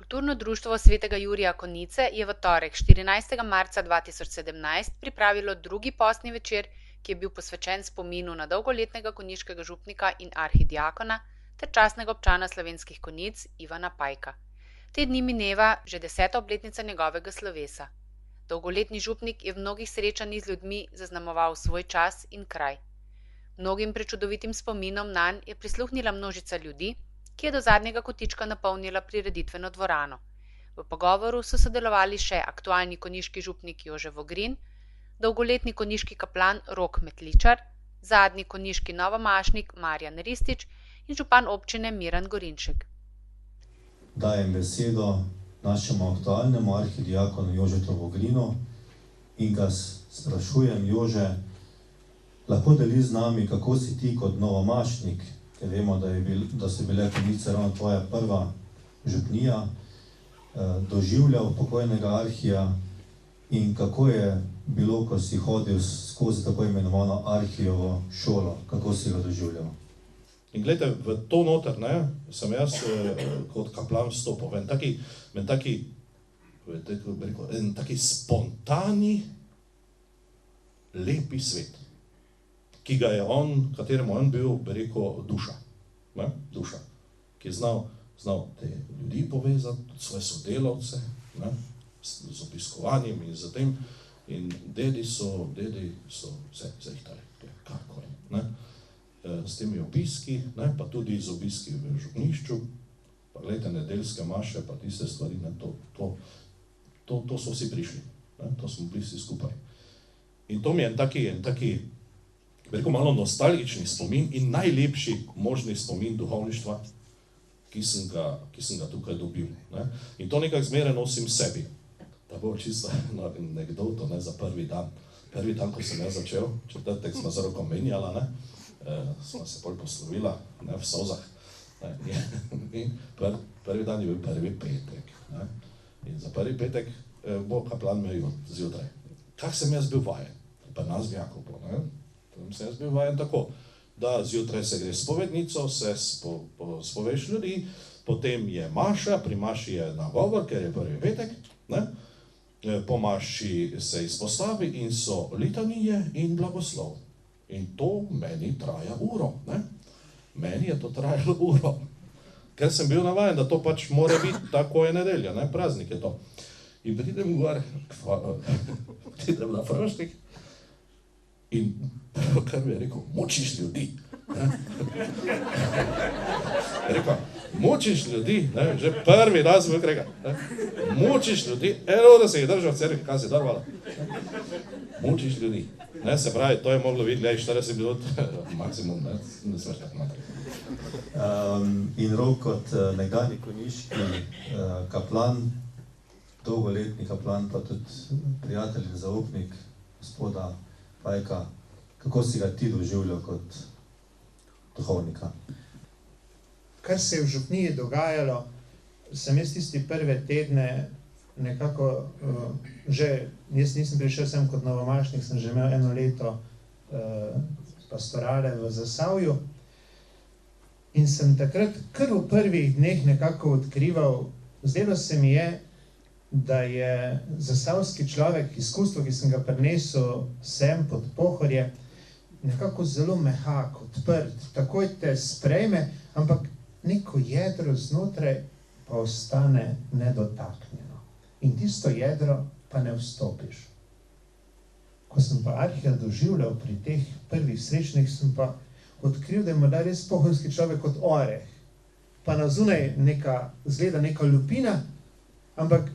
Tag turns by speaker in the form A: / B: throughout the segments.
A: Kulturno društvo svetega Jurija Konjice je v torek 14. marca 2017 pripravilo drugi postni večer, ki je bil posvečen spominu na dolgoletnega konjiškega župnika in arhidiakona ter častnega občana Slovenskih Konjic Ivana Pajka. Te dni mineva že 10. obletnica njegovega slovesa. Dolgoletni župnik je v mnogih srečanjih z ljudmi zaznamoval svoj čas in kraj. Mnogim prečudovitim spominom nanj je prisluhnila množica ljudi, ki je do zadnjega kotička napolnila prireditveno dvorano. V pogovoru so sodelovali še aktualni konjiški župnik Jože Vogrin, dolgoletni konjiški kaplan Rok Metličar, zadnji konjiški novomašnik Marjan Ristič in župan občine Miran Gorinšek.
B: Dajem besedo našemu aktualnemu arhidiakonu Jožetu Vogrinu in ga sprašujem, Jože, lahko deli z nami, kako si ti kot novomašnik, ker vemo, da so bile Konjice ravno tvoja prva župnija, doživljal pokojnega arhija in kako je bilo, ko si hodil skozi tako imenovano arhijovo šolo, kako si ga doživljal?
C: In gledajte, v to noter, sem jaz kot kaplan vstopil v en taki spontani, lepi svet, ki ga je kateremu on bil, duša, ki je znal te ljudi povezati, svoje sodelavce, z obiskovanjem in z tem, in dedi so vse ihtali, karkoli, s temi obiski, pa tudi z obiski v župnišču, pa gledajte, nedeljske maše, pa tiste stvari, to so vsi prišli, to smo bili vsi skupaj. In to mi je en taki, malo nostalgični spomin in najlepši možni spomin duhovništva, ki sem ga tukaj dobil. In to nekako zmeraj nosim sebi. Da bo čisto anekdoto za prvi dan. Prvi dan, ko sem jaz začel, četrtek smo z Rokom menjala, smo se bolj poslovila, v solzah. In prvi dan je bil prvi petek. In za prvi petek bo kaplan imel zjutraj. Kak sem jaz bil vajen? Pa nas v Jakobu, tam sem jaz bil vajen tako, da zjutraj se gre spovednico, se spoveš ljudi, potem je maša, pri maši je nagovor, ker je prvi petek, po maši se izpostavi in so litanije in blagoslov. In to meni traja uro, Meni je to trajalo uro, ker sem bil navajen, da to pač mora biti tako je nedelja, praznik je to. In pridem gor, pridem na Froštik in kar mi je rekel, mučiš ljudi. Rekel, mučiš ljudi, že prvi dan sem rekel, mučiš ljudi, eno da se jih držal v cerkvi, kaj si darvala. Mučiš ljudi. Se pravi, to je moglo biti 40 minut, maksimum, ne smeš tako naprej.
B: In Rok, kot nekdanji konjiški kaplan, dolgoletni kaplan, pa tudi prijatelj in zaupnik gospoda Pajka, kako si ga ti doživljal kot duhovnika?
D: Kar se je v župniji dogajalo, sem jaz tisti prve tedne nekako jaz nisem prišel sem kot novomašnik, sem že imel 1 leto pastorale v Zasavju in sem takrat kar v prvih dneh nekako odkrival, zdelo se mi je, da je zasavski človek, izkustvo, ki sem ga prinesel sem pod Pohorje, nekako zelo mehak, odprt, takoj te sprejme, ampak neko jedro znotraj pa ostane nedotaknjeno. In tisto jedro pa ne vstopiš. Ko sem pa arhija doživljal pri teh prvih srečnih, sem pa odkril, da je morda res pohorski človek kot oreh. Pa na zunaj zgleda neka lupina, ampak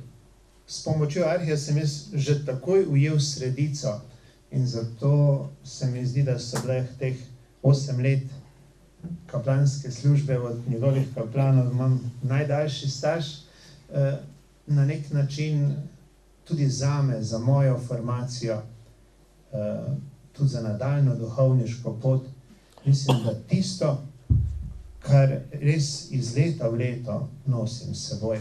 D: s pomočjo arhija sem jaz že takoj ujel sredico. In zato se mi zdi, da so bile teh 8 let kaplanske službe od njegovih kaplanov, imam najdaljši staž, na nek način tudi zame, za mojo formacijo, tudi za nadaljno duhovniško pot, mislim, da tisto, kar res iz leta v leto nosim s seboj.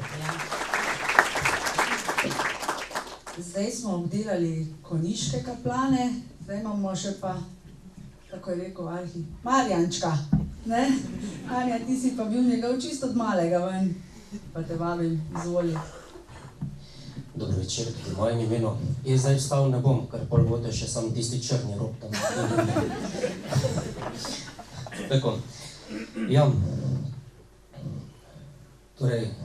E: Zdaj smo obdelali konjiške kaplane, zdaj imamo še pa, tako je rekel arhi, Marjančka. Marjan, ti si pa bil njegov čisto od malega ven. Pa te vabim, izvoli.
F: Dobro večer, tudi v mojem imenu. Jaz zdaj vstal ne bom, ker pol bodo še samo tisti črni rob tam. Tako, ja. Torej,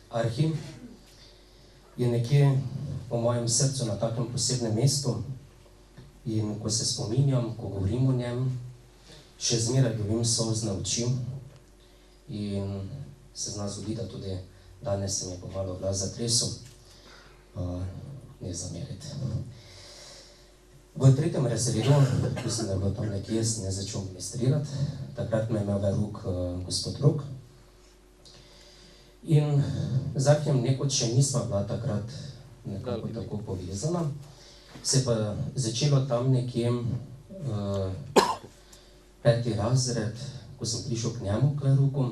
F: arhiv je nekje po mojem srcu na takem posebnem mestu in ko se spominjam, ko govorim o njem, še zmeraj dobim solzne oči in se zna zgodi, da tudi danes se mi je pomalo glas zatresel, ne zameriti. V 3. razredu, mislim, da je bilo tam nekje, sem ne začel ministrirati, takrat me je imel v rok gospod Rok. In z arhijem nekot še nisma bila takrat nekako tako povezana. Se pa začelo tam nekje 5. razred, ko sem prišel k njemu, k Leruku.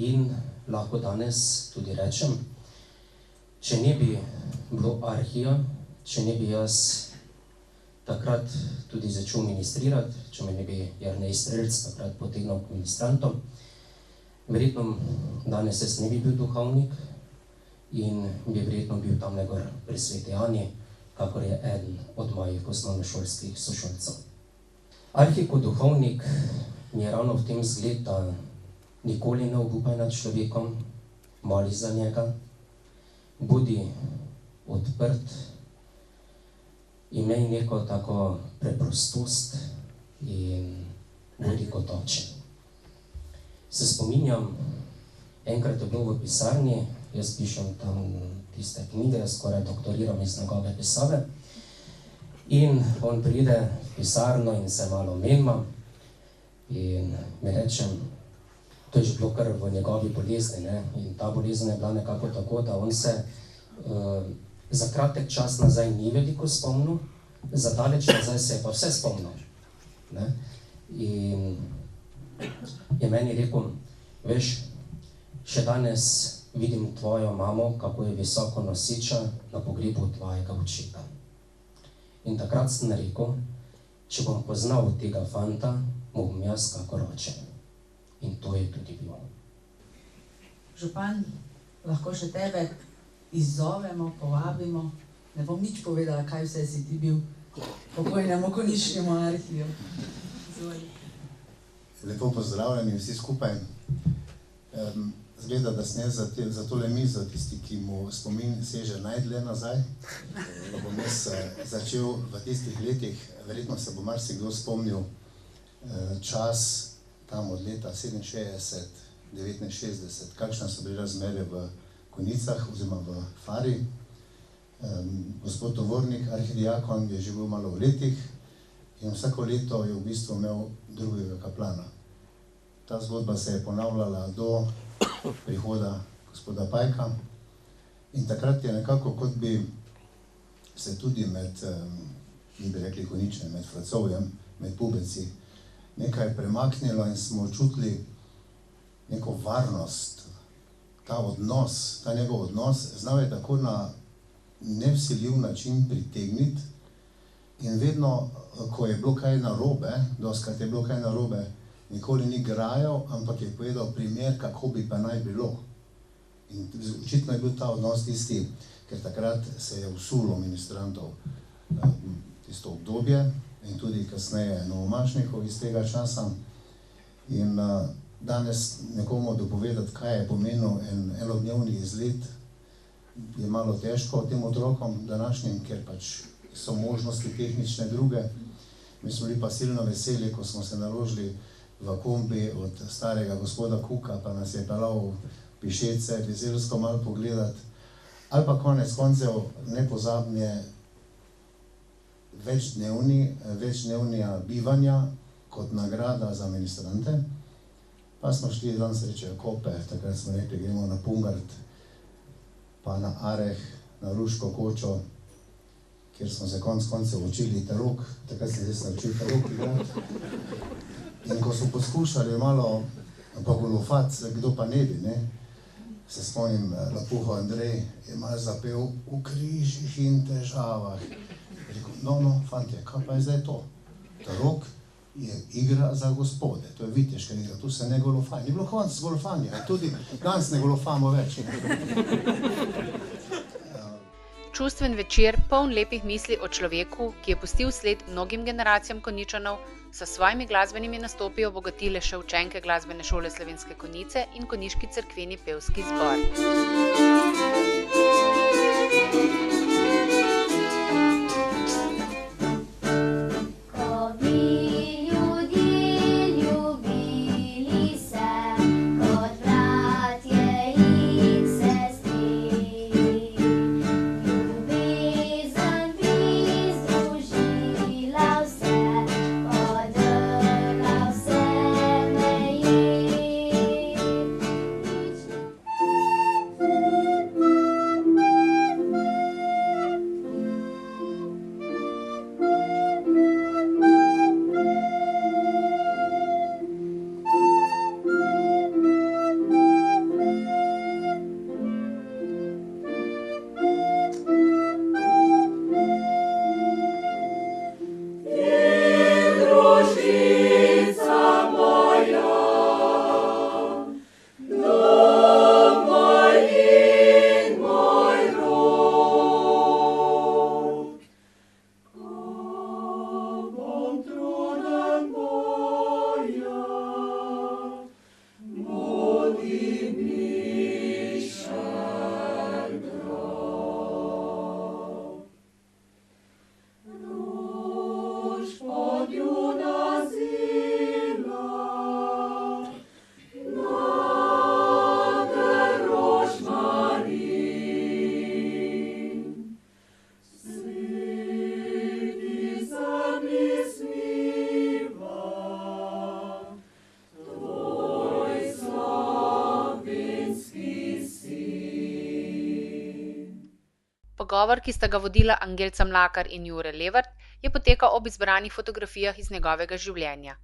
F: In lahko danes tudi rečem, če ne bi bilo arhija, če ne bi jaz takrat tudi začel ministrirati, če me ne bi Jernej Strelc takrat potegnil k ministrantom, verjetno danes jaz ne bi bil duhovnik in bi verjetno bil tam negor pri Sveti Ani, kakor je eden od mojih osnovnošolskih sošolcev. Arhij kot duhovnik mi je ravno v tem zgled, da nikoli ne obupaj nad človekom, moli za njega, budi odprt, imej neko tako preprostost in budi kot oče. Se spominjam, enkrat je bil v pisarni, jaz pišem tam tiste knjige, skoraj doktoriram iz njegove pisave. In on pride v pisarno in se malo menima in mi rečem, to je že bilo kar v njegovi bolezni, ne? In ta bolezen je bila nekako tako, da on se za kratek čas nazaj ni veliko spomnil, za daleč nazaj se je pa vse spomnil. Ne? In je meni rekel, veš, še danes vidim tvojo mamo, kako je visoko noseča na pogrebu tvojega očeta. In takrat sem rekel, če bom poznal tega fanta, mu bom jaz kakor oče. In to je tudi bilo.
E: Župan, lahko še tebe izzovemo, povabimo. Ne bom nič povedala, kaj vse si ti bil pokojnemu Konjiškemu arhiju. Izvoli.
G: Lepo pozdravljeni vsi skupaj. Zgleda, da sem jaz za tole mizo tisti, ki mu spomin seže najdlje nazaj. Pa bom jaz začel v tistih letih, verjetno se bo marsikdo spomnil čas tam od leta 67, 69, kakšne so bile razmere v Konjicah oziroma v Fari. Gospod Tovornik, arhidiakon, je živel malo v letih in vsako leto je v bistvu imel drugega kaplana. Ta zgodba se je ponavljala do prihoda gospoda Pajka in takrat je nekako, kot bi se tudi med, mi bi rekli Konjične, med Fracovjem, med Pubenci, nekaj premaknilo in smo čutili neko varnost, ta odnos, ta njegov odnos, znal je tako na nevsiljiv način pritegniti in vedno, ko je bilo kaj narobe, doskrat je bilo kaj narobe, nikoli ni grajal, ampak je povedal primer, kako bi pa naj bilo. In očitno je bil ta odnos tisti, ker takrat se je vsulo ministrantov tisto obdobje in tudi kasneje novomašnikov iz tega časa. In danes nekomu dopovedati, kaj je pomenil enodnevni izlet, je malo težko tem otrokom današnjim, ker pač so možnosti tehnične druge. Mi smo bili pa silno veseli, ko smo se naložili v kombi od starega gospoda Kuka, pa nas je pelal Pišece, Bizeljsko malo pogledati. Ali pa konec koncev nepozabnje večdnevnija bivanja kot nagrada za ministrante. Pa smo šli dan sreče Kope, takrat smo rekli, gremo na Pungart, pa na Areh, na Ruško kočo, kjer smo se konec koncev učili tarok, takrat sem se naučil tarok igrati. In ko smo poskušali malo pogolufati, kdo pa ne bi, ne, se spomnim, Lapuho Andrej je malo zapel v križih in težavah. Rekel, no, fantje, kaj pa je zdaj to? Tarok je igra za gospode, to je viteška igra, tu se ne golofanje. Ni bilo konc z golofanja, tudi danes ne golofamo več.
A: Čustven večer, poln lepih misli o človeku, ki je pustil sled mnogim generacijam Konjičanov, so s svojimi glasbenimi nastopi obogatile še učenke Glasbene šole Slovenske Konjice in Konjiški cerkveni pevski zbor. Pogovor, ki sta ga vodila Angelca Mlakar in Jure Levart, je potekal ob izbranih fotografijah iz njegovega življenja.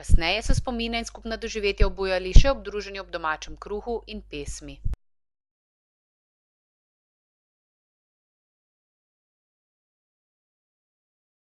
A: Kasneje so spomine in skupna doživetja obujali še ob druženju ob domačem kruhu in pesmi.